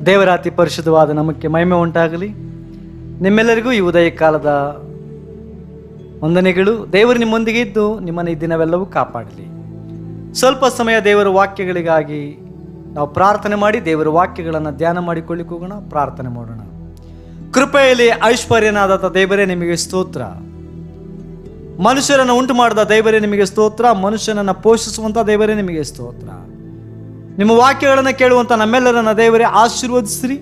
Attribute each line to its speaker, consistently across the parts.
Speaker 1: ದೇವರ ಅತಿ ಪರಿಶುದ್ಧವಾದ ನಮಗೆ ಮಹಿಮೆ ಉಂಟಾಗಲಿ. ನಿಮ್ಮೆಲ್ಲರಿಗೂ ಈ ಉದಯ ಕಾಲದ ವಂದನೆಗಳು. ದೇವರು ನಿಮ್ಮೊಂದಿಗೆ ಇದ್ದು ನಿಮ್ಮನ್ನು ಈ ದಿನವೆಲ್ಲವೂ ಕಾಪಾಡಲಿ. ಸ್ವಲ್ಪ ಸಮಯ ದೇವರ ವಾಕ್ಯಗಳಿಗಾಗಿ ನಾವು ಪ್ರಾರ್ಥನೆ ಮಾಡಿ ದೇವರ ವಾಕ್ಯಗಳನ್ನು ಧ್ಯಾನ ಮಾಡಿಕೊಳ್ಳಿಕ್ಕೆ ಹೋಗೋಣ. ಪ್ರಾರ್ಥನೆ ಮಾಡೋಣ. ಕೃಪೆಯಲ್ಲಿ ಐಶ್ವರ್ಯನಾದ ದೇವರೇ ನಿಮಗೆ ಸ್ತೋತ್ರ. ಮನುಷ್ಯರನ್ನು ಉಂಟು ಮಾಡಿದ ದೇವರೇ ನಿಮಗೆ ಸ್ತೋತ್ರ. ಮನುಷ್ಯನನ್ನು ಪೋಷಿಸುವಂಥ ದೇವರೇ ನಿಮಗೆ ಸ್ತೋತ್ರ. ನಿಮ್ಮ ವಾಕ್ಯಗಳನ್ನು ಕೇಳುವಂಥ ನಮ್ಮೆಲ್ಲರನ್ನ ದೇವರೇ ಆಶೀರ್ವದಿಸಿರಿ.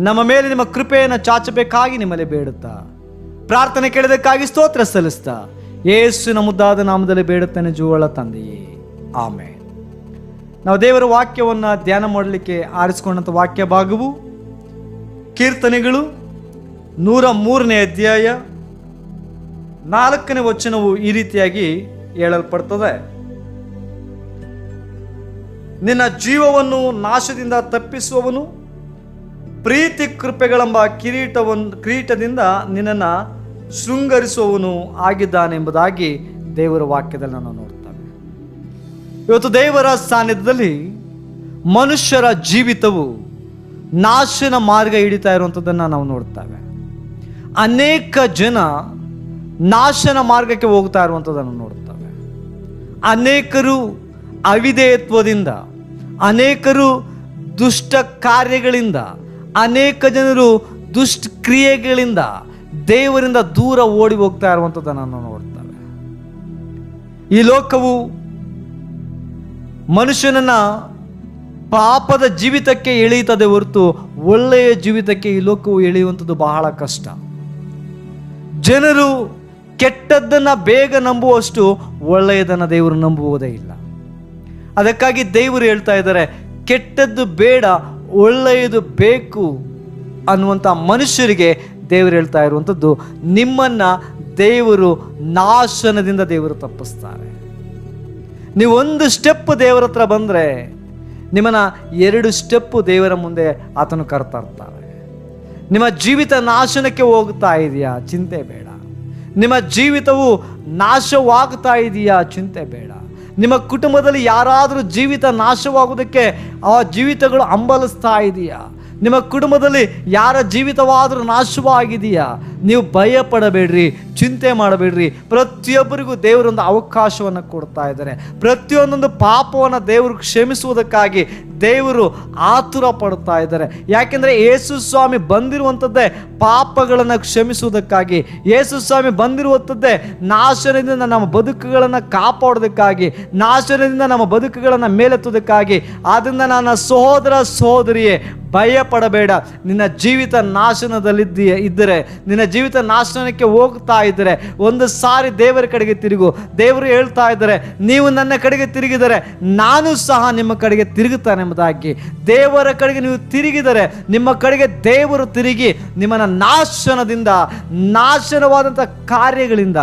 Speaker 1: ನಮ್ಮ ಮೇಲೆ ನಿಮ್ಮ ಕೃಪೆಯನ್ನು ಚಾಚಬೇಕಾಗಿ ನಿಮ್ಮಲ್ಲಿ ಬೇಡುತ್ತಾ ಪ್ರಾರ್ಥನೆ ಕೇಳೋದಕ್ಕಾಗಿ ಸ್ತೋತ್ರ ಸಲ್ಲಿಸ್ತಾ ಯೇಸುವಿನ ಮುದ್ದಾದ ನಾಮದಲ್ಲಿ ಬೇಡುತ್ತೇನೆ ಜೀವಳ ತಂದೆಯೇ, ಆಮೇನ್. ನಾವು ದೇವರ ವಾಕ್ಯವನ್ನು ಧ್ಯಾನ ಮಾಡಲಿಕ್ಕೆ ಆರಿಸಿಕೊಂಡಂಥ ವಾಕ್ಯ ಭಾಗವು ಕೀರ್ತನೆಗಳು 103ನೇ ಅಧ್ಯಾಯ 4ನೇ ವಚನವು ಈ ರೀತಿಯಾಗಿ ಹೇಳಲ್ಪಡ್ತದೆ. ನಿನ್ನ ಜೀವವನ್ನು ನಾಶದಿಂದ ತಪ್ಪಿಸುವವನು ಪ್ರೀತಿ ಕೃಪೆಗಳೆಂಬ ಕಿರೀಟದಿಂದ ನಿನ್ನನ್ನು ಶೃಂಗರಿಸುವವನು ಆಗಿದ್ದಾನೆಂಬುದಾಗಿ ದೇವರ ವಾಕ್ಯದಲ್ಲಿ ನಾವು ನೋಡ್ತೇವೆ. ಇವತ್ತು ದೇವರ ಸಾನ್ನಿಧ್ಯದಲ್ಲಿ ಮನುಷ್ಯರ ಜೀವಿತವು ನಾಶನ ಮಾರ್ಗ ಹಿಡಿತಾ ಇರುವಂಥದ್ದನ್ನು ನಾವು ನೋಡ್ತೇವೆ. ಅನೇಕ ಜನ ನಾಶನ ಮಾರ್ಗಕ್ಕೆ ಹೋಗ್ತಾ ಇರುವಂಥದ್ದನ್ನು ನೋಡ್ತೇವೆ. ಅನೇಕರು ಅವಿಧೇಯತ್ವದಿಂದ, ಅನೇಕರು ದುಷ್ಟ ಕಾರ್ಯಗಳಿಂದ, ಅನೇಕ ಜನರು ದುಷ್ಟ ಕ್ರಿಯೆಗಳಿಂದ ದೇವರಿಂದ ದೂರ ಓಡಿ ಹೋಗ್ತಾ ಇರುವಂಥದ್ದನ್ನು ನಾವು ನೋಡ್ತೇವೆ. ಈ ಲೋಕವು ಮನುಷ್ಯನನ್ನ ಪಾಪದ ಜೀವಿತಕ್ಕೆ ಎಳೆಯುತ್ತದೆ ಹೊರತು ಒಳ್ಳೆಯ ಜೀವಿತಕ್ಕೆ ಈ ಲೋಕವು ಎಳೆಯುವಂಥದ್ದು ಬಹಳ ಕಷ್ಟ. ಜನರು ಕೆಟ್ಟದ್ದನ್ನು ಬೇಗ ನಂಬುವಷ್ಟು ಒಳ್ಳೆಯದನ್ನು ದೇವರು ನಂಬುವುದೇ ಇಲ್ಲ. ಅದಕ್ಕಾಗಿ ದೇವರು ಹೇಳ್ತಾ ಇದ್ದಾರೆ, ಕೆಟ್ಟದ್ದು ಬೇಡ, ಒಳ್ಳೆಯದು ಬೇಕು ಅನ್ನುವಂಥ ಮನುಷ್ಯರಿಗೆ ದೇವರು ಹೇಳ್ತಾ ಇರುವಂಥದ್ದು, ನಿಮ್ಮನ್ನು ದೇವರು ನಾಶನದಿಂದ ದೇವರು ತಪ್ಪಿಸ್ತಾರೆ. ನೀವು ಒಂದು ಸ್ಟೆಪ್ ದೇವರ ಹತ್ರ ಬಂದರೆ ನಿಮ್ಮನ್ನ 2 ಸ್ಟೆಪ್ಪು ದೇವರ ಮುಂದೆ ಆತನು ಕರ್ತಾ ಇರ್ತಾರೆ. ನಿಮ್ಮ ಜೀವಿತ ನಾಶನಕ್ಕೆ ಹೋಗ್ತಾ ಇದೆಯಾ? ಚಿಂತೆ ಬೇಡ. ನಿಮ್ಮ ಜೀವಿತವು ನಾಶವಾಗ್ತಾ ಇದೆಯಾ? ಚಿಂತೆ ಬೇಡ. ನಿಮ್ಮ ಕುಟುಂಬದಲ್ಲಿ ಯಾರಾದರೂ ಜೀವಿತ ನಾಶವಾಗುವುದಕ್ಕೆ ಆ ಜೀವಿತಗಳು ಹಂಬಲಿಸ್ತಾ ಇದೆಯಾ? ನಿಮ್ಮ ಕುಟುಂಬದಲ್ಲಿ ಯಾರ ಜೀವಿತವಾದರೂ ನಾಶವಾಗಿದೆಯಾ? ನೀವು ಭಯ ಪಡಬೇಡ್ರಿ, ಚಿಂತೆ ಮಾಡಬೇಡ್ರಿ. ಪ್ರತಿಯೊಬ್ಬರಿಗೂ ದೇವರೊಂದು ಅವಕಾಶವನ್ನು ಕೊಡ್ತಾ ಇದ್ದಾರೆ. ಪ್ರತಿಯೊಂದೊಂದು ಪಾಪವನ್ನು ದೇವರು ಕ್ಷಮಿಸುವುದಕ್ಕಾಗಿ ದೇವರು ಆತುರ ಪಡ್ತಾ ಇದ್ದಾರೆ. ಯಾಕೆಂದರೆ ಯೇಸು ಸ್ವಾಮಿ ಬಂದಿರುವಂಥದ್ದೇ ಪಾಪಗಳನ್ನು ಕ್ಷಮಿಸುವುದಕ್ಕಾಗಿ. ಯೇಸು ಸ್ವಾಮಿ ಬಂದಿರುವಂಥದ್ದೇ ನಾಶನದಿಂದ ನಮ್ಮ ಬದುಕುಗಳನ್ನು ಕಾಪಾಡೋದಕ್ಕಾಗಿ, ನಾಶನದಿಂದ ನಮ್ಮ ಬದುಕುಗಳನ್ನು ಮೇಲೆತ್ತುವುದಕ್ಕಾಗಿ. ಆದ್ದರಿಂದ ನನ್ನ ಸಹೋದರ ಸಹೋದರಿಯೇ, ಭಯ ಪಡಬೇಡ. ನಿನ್ನ ಜೀವಿತ ಇದ್ದರೆ, ನಿನ್ನ ಜೀವಿತ ನಾಶನಕ್ಕೆ ಹೋಗ್ತಾ ಇದ್ದರೆ ಒಂದು ಸಾರಿ ದೇವರ ಕಡೆಗೆ ತಿರುಗು. ದೇವರು ಹೇಳ್ತಾ ಇದ್ದಾರೆ, ನೀವು ನನ್ನ ಕಡೆಗೆ ತಿರುಗಿದರೆ ನಾನು ಸಹ ನಿಮ್ಮ ಕಡೆಗೆ ತಿರುಗುತ್ತಾನೆಂಬುದಾಗಿ. ದೇವರ ಕಡೆಗೆ ನೀವು ತಿರುಗಿದರೆ ನಿಮ್ಮ ಕಡೆಗೆ ದೇವರು ತಿರುಗಿ ನಿಮ್ಮನ್ನು ನಾಶನವಾದಂಥ ಕಾರ್ಯಗಳಿಂದ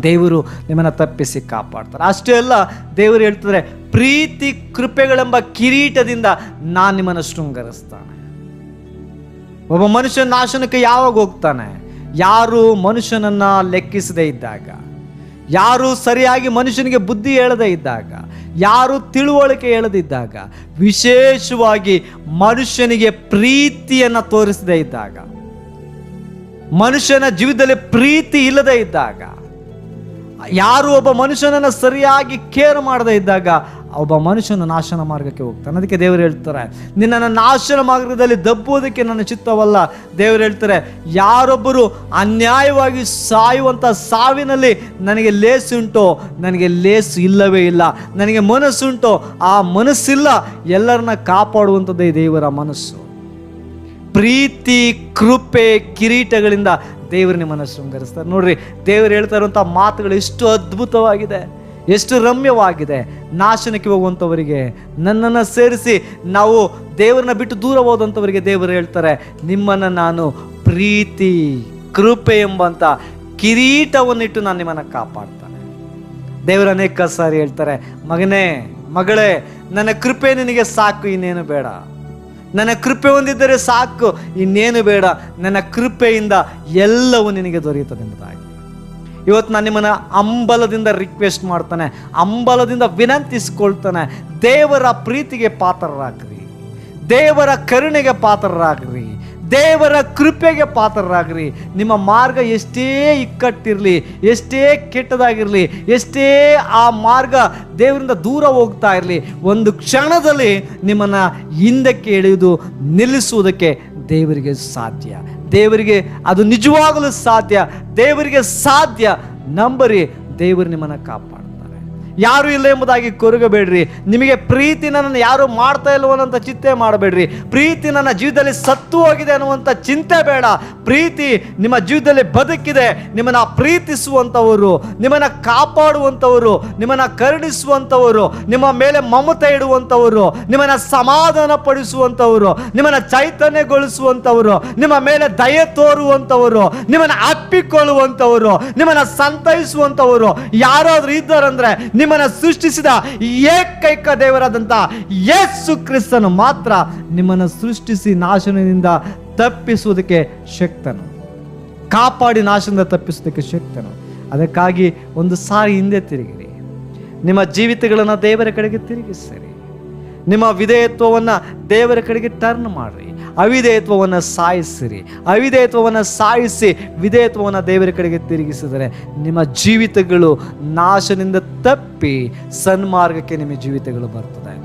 Speaker 1: ದೇವರು ನಿಮ್ಮನ್ನು ತಪ್ಪಿಸಿ ಕಾಪಾಡ್ತಾರೆ. ಅಷ್ಟೇ ಅಲ್ಲ, ದೇವರು ಹೇಳ್ತಾರೆ, ಪ್ರೀತಿ ಕೃಪೆಗಳೆಂಬ ಕಿರೀಟದಿಂದ ನಾನು ನಿಮ್ಮನ್ನು ಶೃಂಗರಿಸ್ತಾನೆ. ಒಬ್ಬ ಮನುಷ್ಯ ನಾಶನಕ್ಕೆ ಯಾವಾಗ ಹೋಗ್ತಾನೆ? ಯಾರು ಮನುಷ್ಯನನ್ನ ಲೆಕ್ಕಿಸದೇ ಇದ್ದಾಗ, ಯಾರು ಸರಿಯಾಗಿ ಮನುಷ್ಯನಿಗೆ ಬುದ್ಧಿ ಹೇಳದೇ ಇದ್ದಾಗ, ಯಾರು ತಿಳುವಳಿಕೆ ಹೇಳದಿದ್ದಾಗ, ವಿಶೇಷವಾಗಿ ಮನುಷ್ಯನಿಗೆ ಪ್ರೀತಿಯನ್ನು ತೋರಿಸದೇ ಇದ್ದಾಗ, ಮನುಷ್ಯನ ಜೀವಿತದಲ್ಲಿ ಪ್ರೀತಿ ಇಲ್ಲದೇ ಇದ್ದಾಗ, ಯಾರು ಒಬ್ಬ ಮನುಷ್ಯನನ್ನು ಸರಿಯಾಗಿ ಕೇರ್ ಮಾಡದೇ ಇದ್ದಾಗ ಒಬ್ಬ ಮನುಷ್ಯನ ನಾಶನ ಮಾರ್ಗಕ್ಕೆ ಹೋಗ್ತಾನೆ. ಅದಕ್ಕೆ ದೇವರು ಹೇಳ್ತಾರೆ, ನಿನ್ನನ್ನು ನಾಶನ ಮಾರ್ಗದಲ್ಲಿ ದಬ್ಬುವುದಕ್ಕೆ ನನ್ನ ಚಿತ್ತವಲ್ಲ. ದೇವರು ಹೇಳ್ತಾರೆ, ಯಾರೊಬ್ಬರು ಅನ್ಯಾಯವಾಗಿ ಸಾಯುವಂಥ ಸಾವಿನಲ್ಲಿ ನನಗೆ ಲೇಸುಂಟೋ? ನನಗೆ ಲೇಸು ಇಲ್ಲವೇ ಇಲ್ಲ. ನನಗೆ ಮನಸ್ಸುಂಟೋ? ಆ ಮನಸ್ಸಿಲ್ಲ. ಎಲ್ಲರನ್ನ ಕಾಪಾಡುವಂಥದ್ದೇ ದೇವರ ಮನಸ್ಸು. ಪ್ರೀತಿ ಕೃಪೆ ಕಿರೀಟಗಳಿಂದ ದೇವರು ನಿಮ್ಮನ್ನು ಶೃಂಗರಿಸ್ತಾರೆ. ನೋಡ್ರಿ, ದೇವರು ಹೇಳ್ತಾ ಇರುವಂಥ ಮಾತುಗಳು ಎಷ್ಟು ಅದ್ಭುತವಾಗಿದೆ, ಎಷ್ಟು ರಮ್ಯವಾಗಿದೆ. ನಾಶನಕ್ಕೆ ಹೋಗುವಂಥವರಿಗೆ ನನ್ನನ್ನು ಸೇರಿಸಿ ನಾವು ದೇವರನ್ನ ಬಿಟ್ಟು ದೂರ ಹೋದಂಥವರಿಗೆ ದೇವರು ಹೇಳ್ತಾರೆ, ನಿಮ್ಮನ್ನು ನಾನು ಪ್ರೀತಿ ಕೃಪೆ ಎಂಬಂಥ ಕಿರೀಟವನ್ನಿಟ್ಟು ನಾನು ನಿಮ್ಮನ್ನು ಕಾಪಾಡ್ತಾನೆ. ದೇವರು ಅನೇಕ ಸಾರಿ ಹೇಳ್ತಾರೆ, ಮಗನೇ ಮಗಳೇ, ನನ್ನ ಕೃಪೆ ನಿನಗೆ ಸಾಕು, ಇನ್ನೇನು ಬೇಡ. ನನ್ನ ಕೃಪೆ ಹೊಂದಿದ್ದರೆ ಸಾಕು, ಇನ್ನೇನು ಬೇಡ. ನನ್ನ ಕೃಪೆಯಿಂದ ಎಲ್ಲವೂ ನಿನಗೆ ದೊರೆಯುತ್ತದೆ ಎಂಬುದಾಗಿ. ಇವತ್ತು ನಾನು ನಿಮ್ಮನ್ನು ಅಂಬಲದಿಂದ ರಿಕ್ವೆಸ್ಟ್ ಮಾಡ್ತಾನೆ, ಅಂಬಲದಿಂದ ವಿನಂತಿಸ್ಕೊಳ್ತಾನೆ, ದೇವರ ಪ್ರೀತಿಗೆ ಪಾತ್ರರಾಗ್ರಿ. ದೇವರ ಕರುಣೆಗೆ ಪಾತ್ರರಾಗ್ರಿ, ದೇವರ ಕೃಪೆಗೆ ಪಾತ್ರರಾಗ್ರಿ. ನಿಮ್ಮ ಮಾರ್ಗ ಎಷ್ಟೇ ಇಕ್ಕಟ್ಟಿರಲಿ, ಎಷ್ಟೇ ಕೆಟ್ಟದಾಗಿರಲಿ, ಎಷ್ಟೇ ಆ ಮಾರ್ಗ ದೇವರಿಂದ ದೂರ ಹೋಗ್ತಾ ಇರಲಿ, ಒಂದು ಕ್ಷಣದಲ್ಲಿ ನಿಮ್ಮನ್ನು ಹಿಂದಕ್ಕೆ ಎಳೆಯುವುದು ನಿಲ್ಲಿಸುವುದಕ್ಕೆ ದೇವರಿಗೆ ಸಾಧ್ಯ. ದೇವರಿಗೆ ಅದು ನಿಜವಾಗಲೂ ಸಾಧ್ಯ. ದೇವರಿಗೆ ಸಾಧ್ಯ. ನಂಬರಿ, ದೇವರು ನಿಮ್ಮನ್ನು ಕಾಪಾಡ್ತಾರೆ. ಯಾರು ಇಲ್ಲ ಎಂಬುದಾಗಿ ಕೊರಗಬೇಡ್ರಿ. ನಿಮಗೆ ಪ್ರೀತಿ ನನ್ನನ್ನು ಯಾರು ಮಾಡ್ತಾ ಇಲ್ವನ್ನಂತ ಚಿಂತೆ ಮಾಡಬೇಡ್ರಿ. ಪ್ರೀತಿ ನನ್ನ ಜೀವಿತದಲ್ಲಿ ಸತ್ತು ಹೋಗಿದೆ ಅನ್ನುವಂಥ ಚಿಂತೆ ಬೇಡ. ಪ್ರೀತಿ ನಿಮ್ಮ ಜೀವಿತದಲ್ಲಿ ಬದುಕಿದೆ. ನಿಮ್ಮನ್ನು ಪ್ರೀತಿಸುವಂಥವರು, ನಿಮ್ಮನ್ನು ಕಾಪಾಡುವಂಥವರು, ನಿಮ್ಮನ್ನು ಕರುಣಿಸುವಂಥವರು, ನಿಮ್ಮ ಮೇಲೆ ಮಮತೆ ಇಡುವಂಥವರು, ನಿಮ್ಮನ್ನು ಸಮಾಧಾನ ಪಡಿಸುವಂಥವರು, ನಿಮ್ಮನ್ನು ಚೈತನ್ಯಗೊಳಿಸುವಂಥವರು, ನಿಮ್ಮ ಮೇಲೆ ದಯೆ ತೋರುವಂಥವರು, ನಿಮ್ಮನ್ನು ಅಪ್ಪಿಕೊಳ್ಳುವಂಥವರು, ನಿಮ್ಮನ್ನು ಸಂತೈಸುವಂಥವರು ಯಾರಾದರೂ ಇದ್ದಾರಂದ್ರೆ ನಿಮ್ಮನ್ನು ಸೃಷ್ಟಿಸಿದ ಏಕೈಕ ದೇವರಾದಂಥ ಯೇಸು ಕ್ರಿಸ್ತನು ಮಾತ್ರ ನಿಮ್ಮನ್ನು ಸೃಷ್ಟಿಸಿ ನಾಶನದಿಂದ ತಪ್ಪಿಸುವುದಕ್ಕೆ ಶಕ್ತನು, ಕಾಪಾಡಿ ನಾಶದಿಂದ ತಪ್ಪಿಸುವುದಕ್ಕೆ ಶಕ್ತನು. ಅದಕ್ಕಾಗಿ ಒಂದು ಸಾರಿ ಹಿಂದೆ ತಿರುಗಿರಿ. ನಿಮ್ಮ ಜೀವಿತಗಳನ್ನು ದೇವರ ಕಡೆಗೆ ತಿರುಗಿಸಿರಿ. ನಿಮ್ಮ ವಿಧೇಯತ್ವವನ್ನು ದೇವರ ಕಡೆಗೆ ಟರ್ನ್ ಮಾಡಿರಿ. ಅವಿಧೇಯತ್ವವನ್ನು ಸಾಯಿಸಿರಿ. ಅವಿಧೇಯತ್ವವನ್ನು ಸಾಯಿಸಿ ವಿಧೇಯತ್ವವನ್ನು ದೇವರ ಕಡೆಗೆ ತಿರುಗಿಸಿದರೆ ನಿಮ್ಮ ಜೀವಿತಗಳು ನಾಶದಿಂದ ತಪ್ಪಿ ಸನ್ಮಾರ್ಗಕ್ಕೆ ನಿಮ್ಮ ಜೀವಿತಗಳು ಬರ್ತದೆ.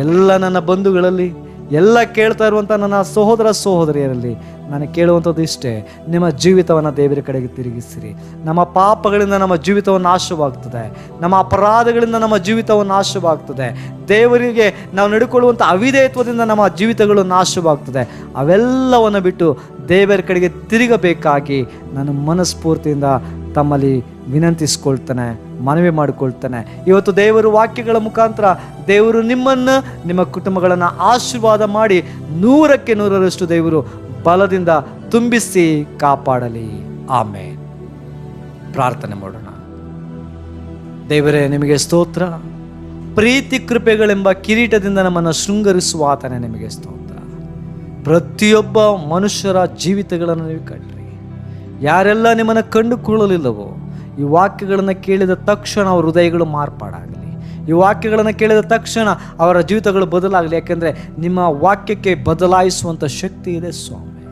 Speaker 1: ಎಲ್ಲ ನನ್ನ ಬಂಧುಗಳಲ್ಲಿ, ಎಲ್ಲ ಕೇಳ್ತಾ ಇರುವಂಥ ನನ್ನ ಸಹೋದರ ಸಹೋದರಿಯರಲ್ಲಿ ನಾನು ಕೇಳುವಂಥದ್ದು ಇಷ್ಟೇ: ನಿಮ್ಮ ಜೀವಿತವನ್ನು ದೇವರ ಕಡೆಗೆ ತಿರುಗಿಸಿರಿ. ನಮ್ಮ ಪಾಪಗಳಿಂದ ನಮ್ಮ ಜೀವಿತವನ್ನು ನಾಶವಾಗ್ತದೆ. ನಮ್ಮ ಅಪರಾಧಗಳಿಂದ ನಮ್ಮ ಜೀವಿತವನ್ನು ನಾಶವಾಗ್ತದೆ. ದೇವರಿಗೆ ನಾವು ನಡ್ಕೊಳ್ಳುವಂಥ ಅವಿಧೇಯತ್ವದಿಂದ ನಮ್ಮ ಜೀವಿತಗಳು ನಾಶವಾಗ್ತದೆ. ಅವೆಲ್ಲವನ್ನು ಬಿಟ್ಟು ದೇವರ ಕಡೆಗೆ ತಿರುಗಬೇಕಾಗಿ ನಾನು ಮನಸ್ಫೂರ್ತಿಯಿಂದ ತಮ್ಮಲ್ಲಿ ವಿನಂತಿಸ್ಕೊಳ್ತಾನೆ, ಮನವಿ ಮಾಡಿಕೊಳ್ತಾನೆ. ಇವತ್ತು ದೇವರ ವಾಕ್ಯಗಳ ಮುಖಾಂತರ ದೇವರು ನಿಮ್ಮನ್ನು, ನಿಮ್ಮ ಕುಟುಂಬಗಳನ್ನು ಆಶೀರ್ವಾದ ಮಾಡಿ 100ಕ್ಕೆ 100ರಷ್ಟು ದೇವರು ಬಲದಿಂದ ತುಂಬಿಸಿ ಕಾಪಾಡಲಿ. ಆಮೇಲೆ ಪ್ರಾರ್ಥನೆ ಮಾಡೋಣ. ದೇವರೇ, ನಿಮಗೆ ಸ್ತೋತ್ರ. ಪ್ರೀತಿ ಕೃಪೆಗಳೆಂಬ ಕಿರೀಟದಿಂದ ನಮ್ಮನ್ನು ಶೃಂಗರಿಸುವ ಆತನೇ ನಿಮಗೆ ಸ್ತೋತ್ರ. ಪ್ರತಿಯೊಬ್ಬ ಮನುಷ್ಯರ ಜೀವಿತಗಳನ್ನು ನೀವು ಕಟ್ರಿ. ಯಾರೆಲ್ಲ ನಿಮ್ಮನ್ನು ಕಂಡುಕೊಳ್ಳಲಿಲ್ಲವೋ ಈ ವಾಕ್ಯಗಳನ್ನು ಕೇಳಿದ ತಕ್ಷಣ ಅವರ ಹೃದಯಗಳು ಮಾರ್ಪಾಡಾಗಲಿ. ಈ ವಾಕ್ಯಗಳನ್ನು ಕೇಳಿದ ತಕ್ಷಣ ಅವರ ಜೀವಿತಗಳು ಬದಲಾಗಲಿ. ಯಾಕೆಂದರೆ ನಿಮ್ಮ ವಾಕ್ಯಕ್ಕೆ ಬದಲಾಯಿಸುವಂಥ ಶಕ್ತಿ ಇದೆ ಸ್ವಾಮಿ,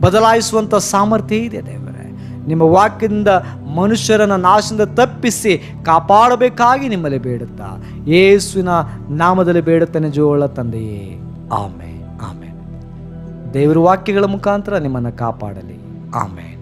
Speaker 1: ಬದಲಾಯಿಸುವಂಥ ಸಾಮರ್ಥ್ಯ ಇದೆ ದೇವರೇ. ನಿಮ್ಮ ವಾಕ್ಯದಿಂದ ಮನುಷ್ಯರನ್ನು ನಾಶದಿಂದ ತಪ್ಪಿಸಿ ಕಾಪಾಡಬೇಕಾಗಿ ನಿಮ್ಮಲ್ಲಿ ಬೇಡುತ್ತಾ ಯೇಸುವಿನ ನಾಮದಲ್ಲಿ ಬೇಡುತ್ತಾನೆ ಜೋಳ ತಂದೆಯೇ, ಆಮೇನ್. ಆಮೇನ್. ದೇವರ ವಾಕ್ಯಗಳ ಮುಖಾಂತರ ನಿಮ್ಮನ್ನು ಕಾಪಾಡಲಿ. ಆಮೇನ್.